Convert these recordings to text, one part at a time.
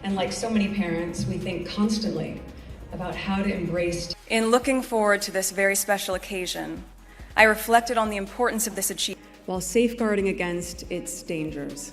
And like so many parents, we think constantly about how to embrace. In looking forward to this very special occasion, I reflected on the importance of this achievement, while safeguarding against its dangers.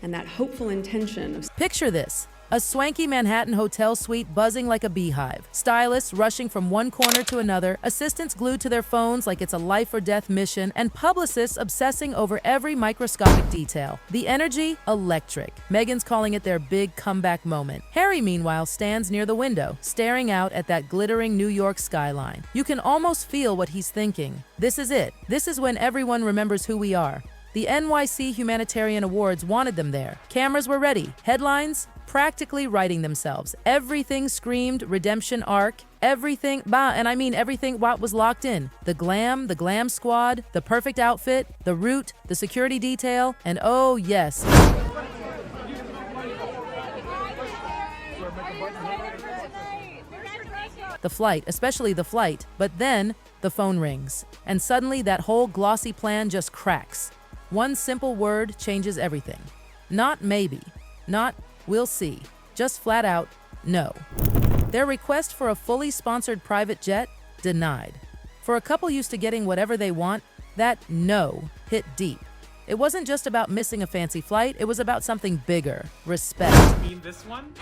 And that hopeful intention of Picture this. A swanky Manhattan hotel suite buzzing like a beehive. Stylists rushing from one corner to another, assistants glued to their phones like it's a life-or-death mission, and publicists obsessing over every microscopic detail. The energy, electric. Meghan's calling it their big comeback moment. Harry, meanwhile, stands near the window, staring out at that glittering New York skyline. You can almost feel what he's thinking. This is it. This is when everyone remembers who we are. The NYC Humanitarian Awards wanted them there. Cameras were ready. Headlines? Practically writing themselves. Everything screamed redemption arc. Everything, and I mean everything what was locked in. The glam squad, the perfect outfit, the route, the security detail, and oh yes. The flight, especially the flight, but then the phone rings. And suddenly that whole glossy plan just cracks. One simple word changes everything. Not maybe. Not we'll see. Just flat out, no. Their request for a fully sponsored private jet, denied. For a couple used to getting whatever they want, that no hit deep. It wasn't just about missing a fancy flight, it was about something bigger. Respect. You mean this one?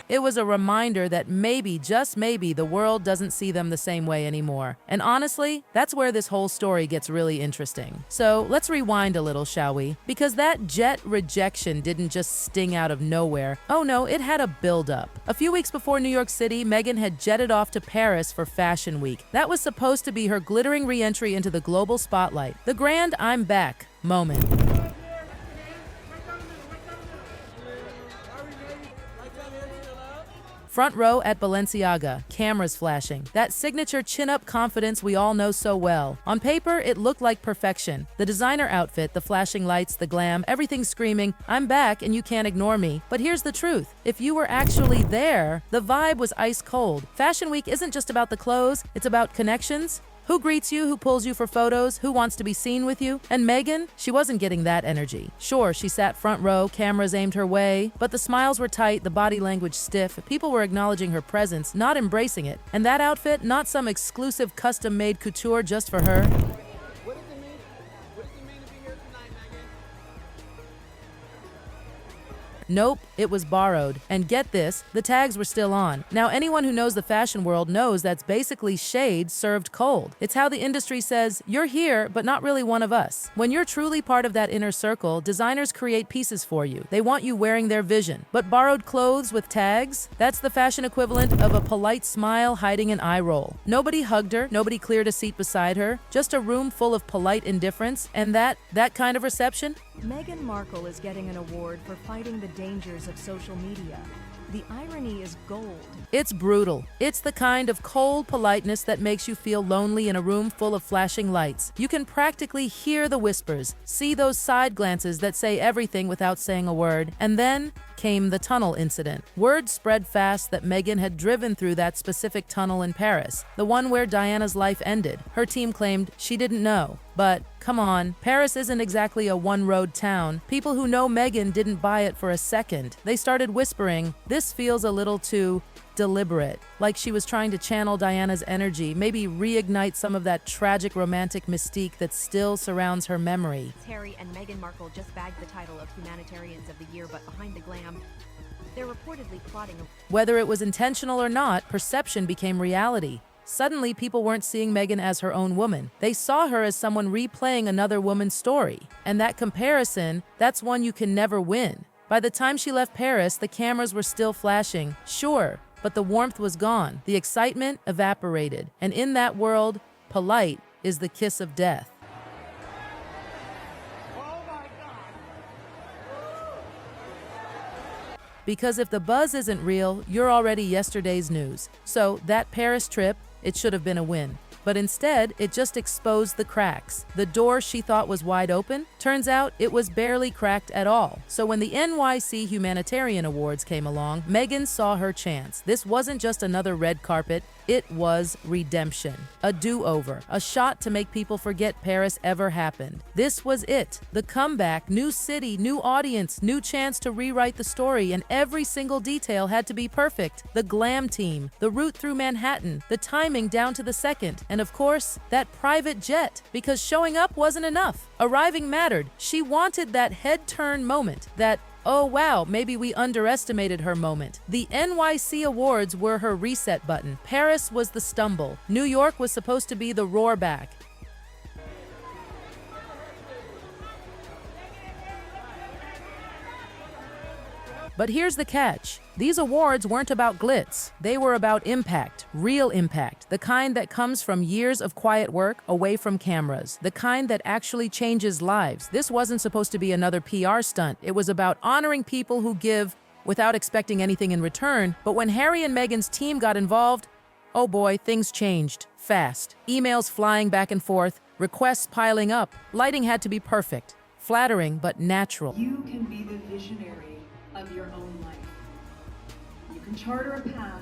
It was a reminder that maybe, just maybe, the world doesn't see them the same way anymore. And honestly, that's where this whole story gets really interesting. So let's rewind a little, shall we? Because that jet rejection didn't just sting out of nowhere. Oh no, it had a build-up. A few weeks before New York City, Meghan had jetted off to Paris for Fashion Week. That was supposed to be her glittering re-entry into the global spotlight. The grand I'm back moment. Front row at Balenciaga, cameras flashing. That signature chin-up confidence we all know so well. On paper, it looked like perfection. The designer outfit, the flashing lights, the glam, everything screaming, I'm back and you can't ignore me. But here's the truth. If you were actually there, the vibe was ice cold. Fashion Week isn't just about the clothes, it's about connections. Who greets you, who pulls you for photos, who wants to be seen with you? And Meghan, she wasn't getting that energy. Sure, she sat front row, cameras aimed her way, but the smiles were tight, the body language stiff. People were acknowledging her presence, not embracing it. And that outfit, not some exclusive custom-made couture just for her. What does it mean? What does it mean to be here tonight, Meghan? Nope, it was borrowed. And get this, the tags were still on. Now, anyone who knows the fashion world knows that's basically shade served cold. It's how the industry says, you're here, but not really one of us. When you're truly part of that inner circle, designers create pieces for you. They want you wearing their vision. But borrowed clothes with tags? That's the fashion equivalent of a polite smile hiding an eye roll. Nobody hugged her, nobody cleared a seat beside her, just a room full of polite indifference, and that kind of reception? Meghan Markle is getting an award for fighting the dangers of social media. The irony is gold. It's brutal. It's the kind of cold politeness that makes you feel lonely in a room full of flashing lights. You can practically hear the whispers, see those side glances that say everything without saying a word. And then came the tunnel incident. Word spread fast that Meghan had driven through that specific tunnel in Paris, the one where Diana's life ended. Her team claimed she didn't know. But come on, Paris isn't exactly a one-road town. People who know Meghan didn't buy it for a second. They started whispering, this feels a little too deliberate, like she was trying to channel Diana's energy, maybe reignite some of that tragic romantic mystique that still surrounds her memory. Harry and Meghan Markle just bagged the title of Humanitarians of the Year, but behind the glam, they're reportedly plotting a... Whether it was intentional or not, perception became reality. Suddenly, people weren't seeing Meghan as her own woman. They saw her as someone replaying another woman's story. And that comparison, that's one you can never win. By the time she left Paris, the cameras were still flashing, sure, but the warmth was gone. The excitement evaporated. And in that world, polite is the kiss of death. Because if the buzz isn't real, you're already yesterday's news. So that Paris trip, it should have been a win. But instead, it just exposed the cracks. The door she thought was wide open, turns out it was barely cracked at all. So when the NYC Humanitarian Awards came along, Meghan saw her chance. This wasn't just another red carpet, It was redemption, a do-over, a shot to make people forget Paris ever happened. This was it, the comeback, new city, new audience, new chance to rewrite the story, and every single detail had to be perfect. The glam team, the route through Manhattan, the timing down to the second, and of course, that private jet, because showing up wasn't enough. Arriving mattered. She wanted that head-turn moment, that oh wow, maybe we underestimated her moment. The NYC Awards were her reset button. Paris was the stumble. New York was supposed to be the roar back. But here's the catch. These awards weren't about glitz. They were about impact, real impact, the kind that comes from years of quiet work away from cameras, the kind that actually changes lives. This wasn't supposed to be another PR stunt. It was about honoring people who give without expecting anything in return. But when Harry and Meghan's team got involved, oh boy, things changed fast. Emails flying back and forth, requests piling up. Lighting had to be perfect, flattering but natural. You can be the visionary of your own life. You can charter a path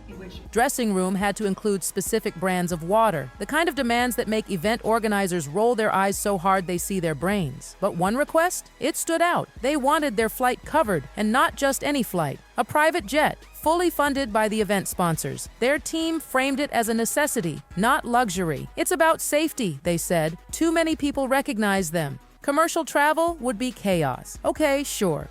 in which Dressing room had to include specific brands of water, the kind of demands that make event organizers roll their eyes so hard they see their brains. But one request? It stood out. They wanted their flight covered, and not just any flight. A private jet, fully funded by the event sponsors. Their team framed it as a necessity, not luxury. It's about safety, they said. Too many people recognize them. Commercial travel would be chaos. Okay, sure.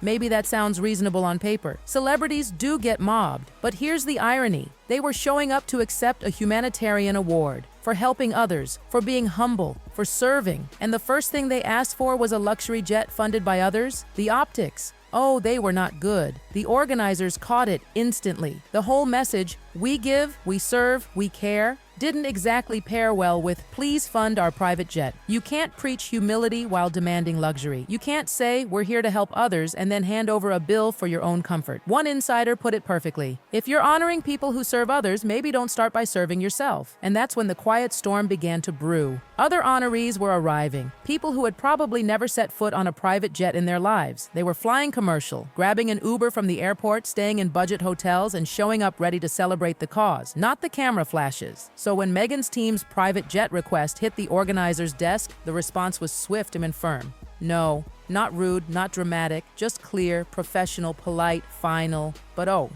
Maybe that sounds reasonable on paper. Celebrities do get mobbed, but here's the irony. They were showing up to accept a humanitarian award for helping others, for being humble, for serving. And the first thing they asked for was a luxury jet funded by others? The optics. Oh, they were not good. The organizers caught it instantly. The whole message, we give, we serve, we care, didn't exactly pair well with please fund our private jet. You can't preach humility while demanding luxury. You can't say we're here to help others and then hand over a bill for your own comfort. One insider put it perfectly. If you're honoring people who serve others, maybe don't start by serving yourself. And that's when the quiet storm began to brew. Other honorees were arriving, people who had probably never set foot on a private jet in their lives. They were flying commercial, grabbing an Uber from the airport, staying in budget hotels, and showing up ready to celebrate the cause, not the camera flashes. So when Meghan's team's private jet request hit the organizer's desk, the response was swift and firm. No, not rude, not dramatic, just clear, professional, polite, final. But oh,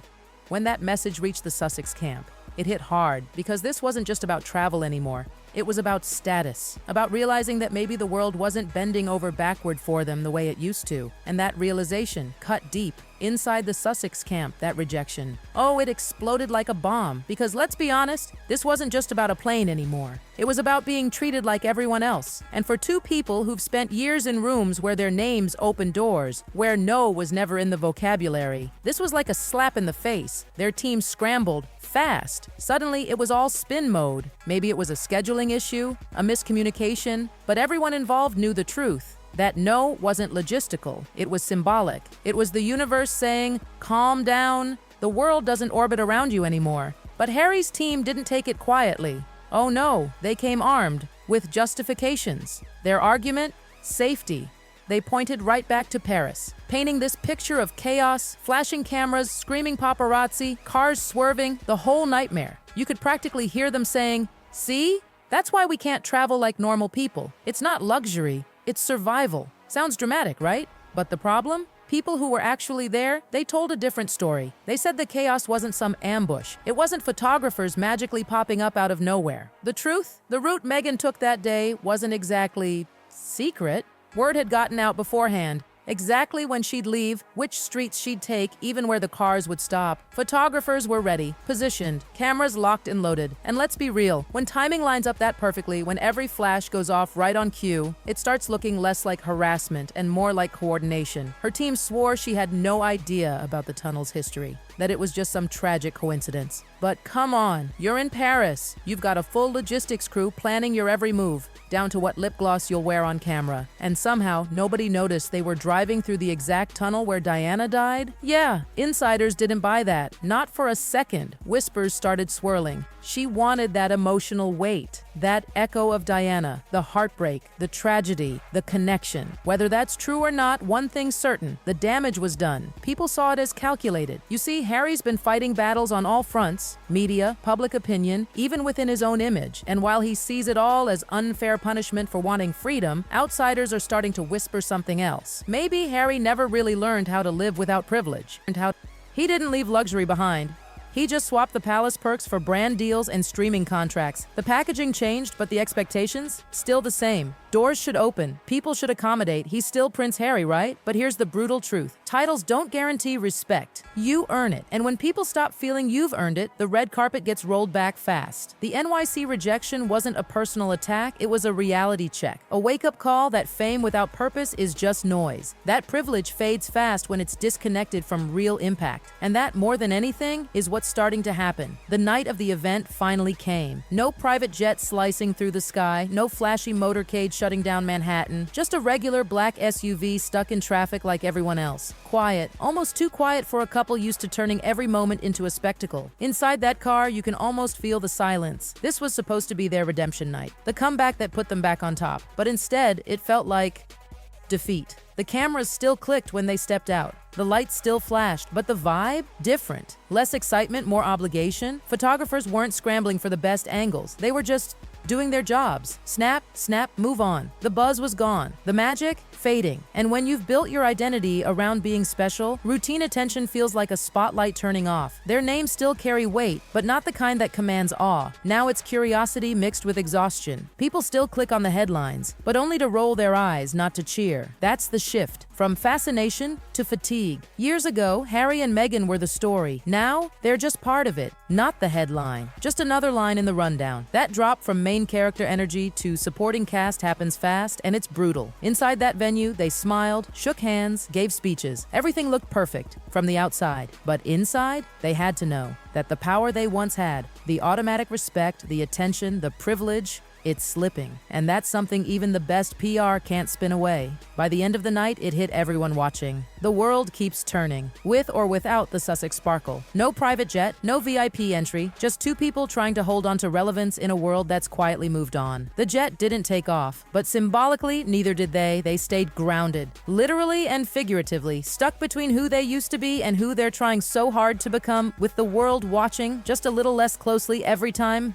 when that message reached the Sussex camp, it hit hard, because this wasn't just about travel anymore. It was about status, about realizing that maybe the world wasn't bending over backward for them the way it used to. And that realization cut deep. Inside the Sussex camp, that rejection. Oh, it exploded like a bomb, because let's be honest, this wasn't just about a plane anymore. It was about being treated like everyone else. And for two people who've spent years in rooms where their names opened doors, where no was never in the vocabulary, this was like a slap in the face. Their team scrambled fast. Suddenly, it was all spin mode. Maybe it was a scheduling issue, a miscommunication, but everyone involved knew the truth. That no wasn't logistical, it was symbolic. It was the universe saying, calm down, the world doesn't orbit around you anymore. But Harry's team didn't take it quietly. Oh no, they came armed, with justifications. Their argument? Safety. They pointed right back to Paris, painting this picture of chaos, flashing cameras, screaming paparazzi, cars swerving, the whole nightmare. You could practically hear them saying, see? That's why we can't travel like normal people. It's not luxury. It's survival. Sounds dramatic, right? But the problem? People who were actually there, they told a different story. They said the chaos wasn't some ambush. It wasn't photographers magically popping up out of nowhere. The truth? The route Meghan took that day wasn't exactly secret. Word had gotten out beforehand. Exactly when she'd leave, which streets she'd take, even where the cars would stop. Photographers were ready, positioned, cameras locked and loaded. And let's be real, when timing lines up that perfectly, when every flash goes off right on cue, it starts looking less like harassment and more like coordination. Her team swore she had no idea about the tunnel's history, that it was just some tragic coincidence. But come on, you're in Paris. You've got a full logistics crew planning your every move, down to what lip gloss you'll wear on camera. And somehow, nobody noticed they were driving driving through the exact tunnel where Diana died? Yeah, insiders didn't buy that. Not for a second. Whispers started swirling. She wanted that emotional weight, that echo of Diana, the heartbreak, the tragedy, the connection. Whether that's true or not, one thing's certain, the damage was done. People saw it as calculated. You see, Harry's been fighting battles on all fronts, media, public opinion, even within his own image. And while he sees it all as unfair punishment for wanting freedom, outsiders are starting to whisper something else. Maybe Harry never really learned how to live without privilege. He didn't leave luxury behind. He just swapped the palace perks for brand deals and streaming contracts. The packaging changed, but the expectations? Still the same. Doors should open. People should accommodate. He's still Prince Harry, right? But here's the brutal truth. Titles don't guarantee respect. You earn it. And when people stop feeling you've earned it, the red carpet gets rolled back fast. The NYC rejection wasn't a personal attack, it was a reality check. A wake-up call that fame without purpose is just noise. That privilege fades fast when it's disconnected from real impact. And that, more than anything, is what's starting to happen. The night of the event finally came. No private jet slicing through the sky, no flashy motorcade shutting down Manhattan, just a regular black SUV stuck in traffic like everyone else. Quiet, almost too quiet for a couple used to turning every moment into a spectacle. Inside that car, you can almost feel the silence. This was supposed to be their redemption night, the comeback that put them back on top. But instead, it felt like defeat. The cameras still clicked when they stepped out. The lights still flashed, but the vibe? Different. Less excitement, more obligation. Photographers weren't scrambling for the best angles. They were just doing their jobs. Snap, snap, move on. The buzz was gone. The magic? Fading. And when you've built your identity around being special, routine attention feels like a spotlight turning off. Their names still carry weight, but not the kind that commands awe. Now it's curiosity mixed with exhaustion. People still click on the headlines, but only to roll their eyes, not to cheer. That's the shift. From fascination to fatigue. Years ago, Harry and Meghan were the story. Now, they're just part of it, not the headline. Just another line in the rundown. That drop from main character energy to supporting cast happens fast, and it's brutal. Inside that venue, they smiled, shook hands, gave speeches. Everything looked perfect from the outside. But inside, they had to know that the power they once had, the automatic respect, the attention, the privilege, it's slipping. And that's something even the best PR can't spin away. By the end of the night, it hit everyone watching. The world keeps turning, with or without the Sussex sparkle. No private jet, no VIP entry, just two people trying to hold on to relevance in a world that's quietly moved on. The jet didn't take off, but symbolically, neither did they. They stayed grounded, literally and figuratively, stuck between who they used to be and who they're trying so hard to become, with the world watching just a little less closely every time.